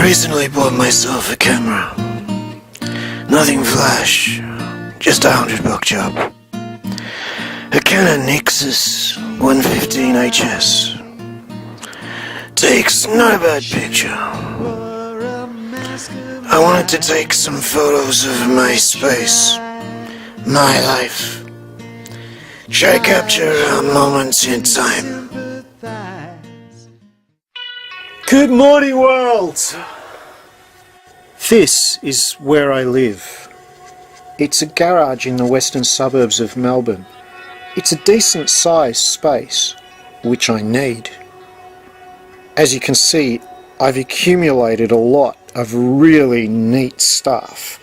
I recently bought myself a camera. Nothing flash, just a $100 job. A Canon Nixus 115 HS. Takes not a bad picture. I wanted to take some photos of my space, my life. Try to capture moments in time. Good morning, world! This is where I live. It's a garage in the western suburbs of Melbourne. It's a decent sized space, which I need. As you can see, I've accumulated a lot of really neat stuff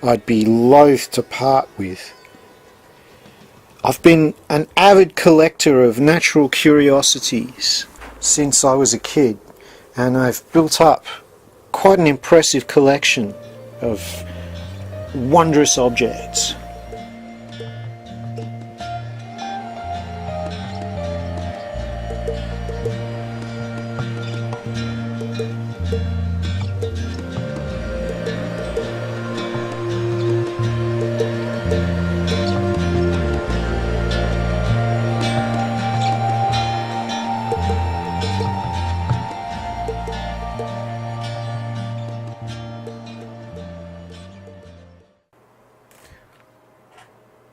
I'd be loath to part with. I've been an avid collector of natural curiosities since I was a kid, and I've built up quite an impressive collection of wondrous objects.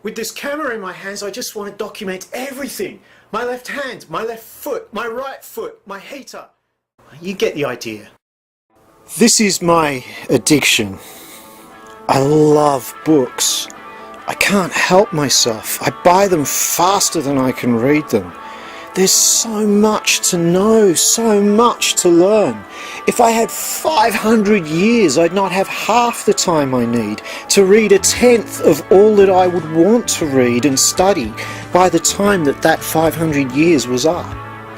With this camera in my hands, I just want to document everything. My left hand, my left foot, my right foot, my heater. You get the idea. This is my addiction. I love books. I can't help myself. I buy them faster than I can read them. There's so much to know, so much to learn. If I had 500 years, I'd not have half the time I need to read a tenth of all that I would want to read and study by the time that 500 years was up.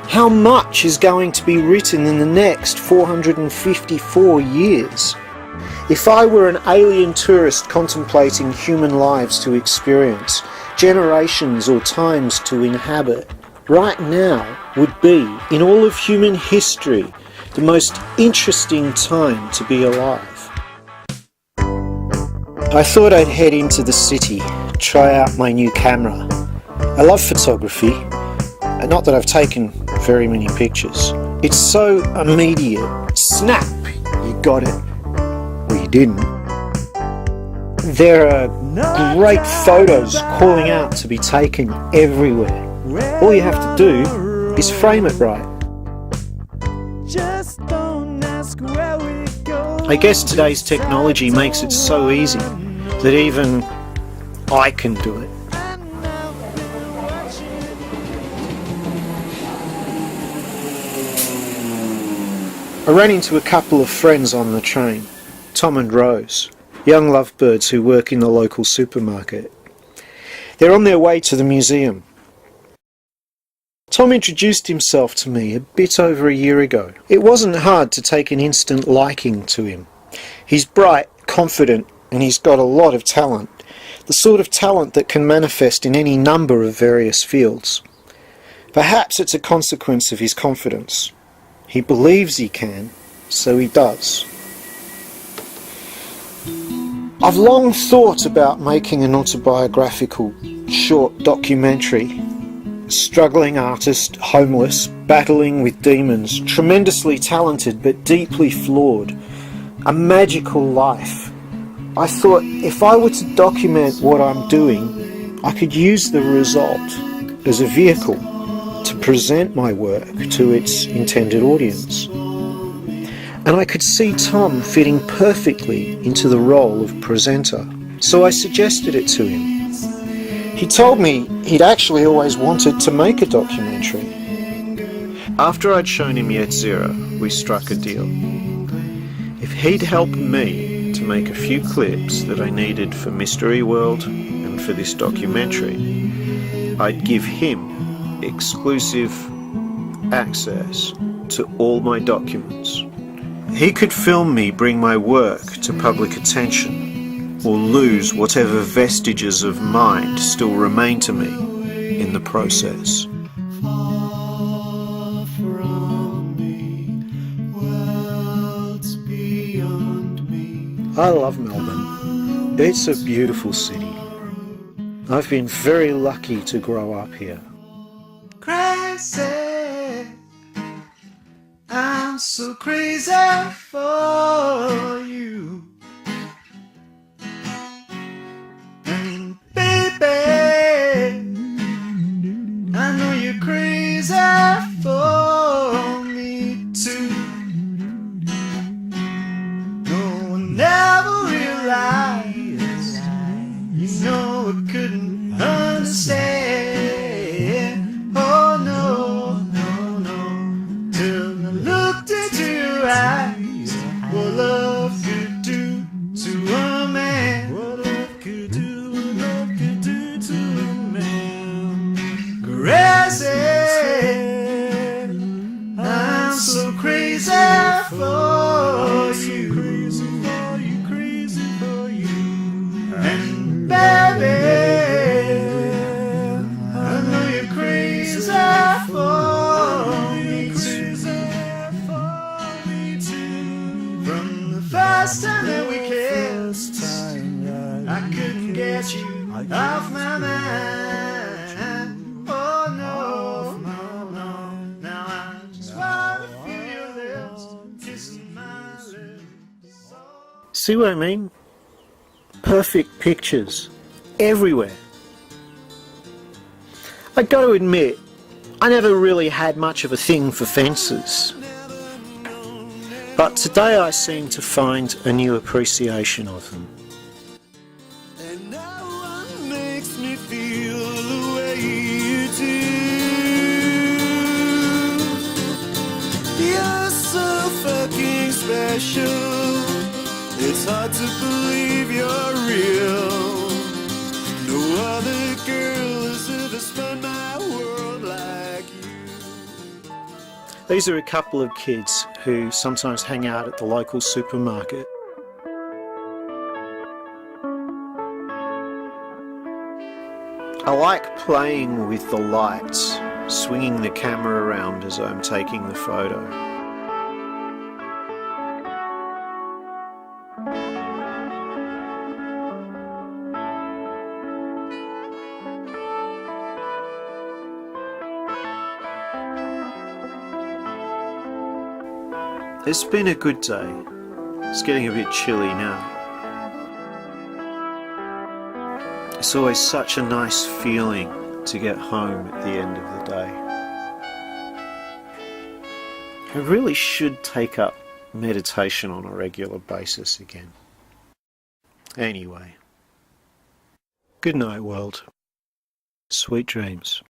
How much is going to be written in the next 454 years? If I were an alien tourist contemplating human lives to experience, generations or times to inhabit, right now would be, in all of human history, the most interesting time to be alive. I thought I'd head into the city, try out my new camera. I love photography, not that I've taken very many pictures. It's so immediate. Snap! You got it. Well, you didn't. There are great photos calling out to be taken everywhere. All you have to do is frame it right. I guess today's technology makes it so easy that even I can do it. I ran into a couple of friends on the train, Tom and Rose, young lovebirds who work in the local supermarket. They're on their way to the museum. Tom introduced himself to me a bit over a year ago. It wasn't hard to take an instant liking to him. He's bright, confident, and he's got a lot of talent. The sort of talent that can manifest in any number of various fields. Perhaps it's a consequence of his confidence. He believes he can, so he does. I've long thought about making an autobiographical short documentary. Struggling artist, homeless, battling with demons, tremendously talented but deeply flawed. A magical life. I thought if I were to document what I'm doing, I could use the result as a vehicle to present my work to its intended audience. And I could see Tom fitting perfectly into the role of presenter, so I suggested it to him. He told me he'd actually always wanted to make a documentary. After I'd shown him Yet Zero, we struck a deal. If he'd help me to make a few clips that I needed for Mystery World and for this documentary, I'd give him exclusive access to all my documents. He could film me bring my work to public attention, or lose whatever vestiges of mind still remain to me in the process. Far from me, worlds be I love Melbourne. It's a beautiful city. I've been very lucky to grow up here. Crazy, I'm so crazy for you. And baby, I know you're crazy for me too. No one ever realized, you know I couldn't understand. Oh no, no, no, till I looked into your eyes. What love could do to a man. What love could do, what love could do to a man. Crazy, I'm so crazy for you. Crazy for you, crazy for you. And baby, I know you're crazy for me too. From the first time that we kissed, I couldn't get you off my mind. Oh no, no, no. Now I just wanna feel your lips kissing my lips. See what I mean? Perfect pictures. Everywhere. I got to admit, I never really had much of a thing for fences. But today I seem to find a new appreciation of them. And no one makes me feel the way you do. You're so fucking special. It's hard to believe you're real. No other girl has ever spun my world like you. These are a couple of kids who sometimes hang out at the local supermarket. I like playing with the lights, swinging the camera around as I'm taking the photo. It's been a good day. It's getting a bit chilly now. It's always such a nice feeling to get home at the end of the day. I really should take up meditation on a regular basis again. Anyway, good night, world. Sweet dreams.